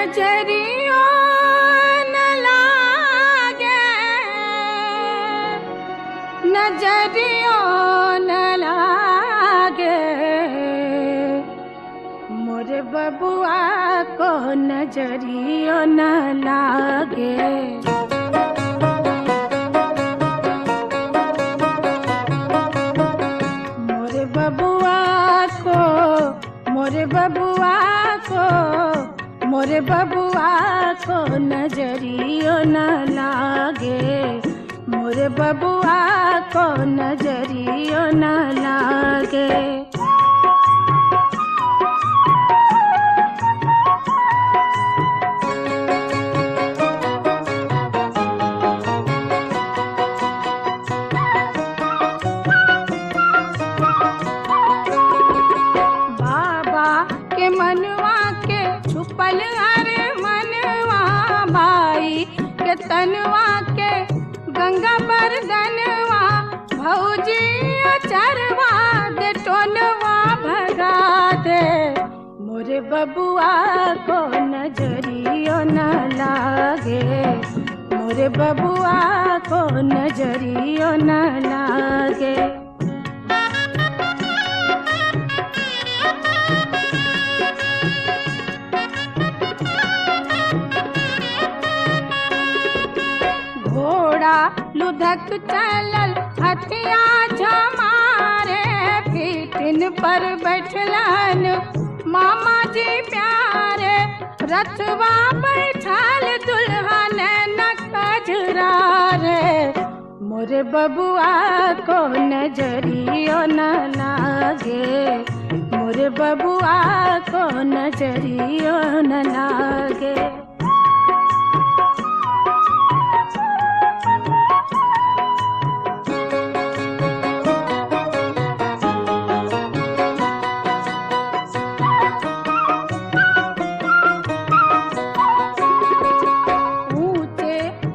नजरियो न लागे, नजरियो न लागे, मोरे बबुआ को नजरियो न लागे। मोरे बबुआ को, मोरे बबुआ को, मोरे बबुआ को नजरियो न लागे, मोरे बबुआ को नजरियो न लागे। बाबा के मनवा के छुपल अरे मनवा, भाई के तनवा के गंगा बरदनवा, भौजी चरवा दे टोनवा भगा दे, मोरे बबुआ को नजरियो न लागे, मोरे बबुआ को नजरियो न लागे। घोड़ा लुधक चलल हथिया झमारे, पीठिन पर बैठलन मामा जी प्यारे, रथवा बैठल दुल्हन न कजरा रे, मोरे बबुआ को नजरियो न लागे, मोरे बबुआ को नजरियो न लागे।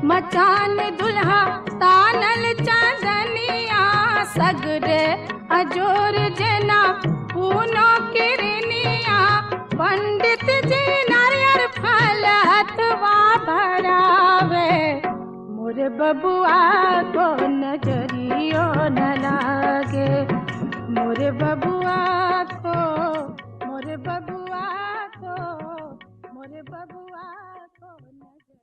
मचान दुल्हा तानल चांदनिया, सगरे अजोर जना पूनो किरनिया, पंडित जी नारियर फल हथवा भरावे, मोरे बबुआ को नजरियो न लागे, मोरे बबुआ को, मोरे बबुआ को, मोरे बबुआ को।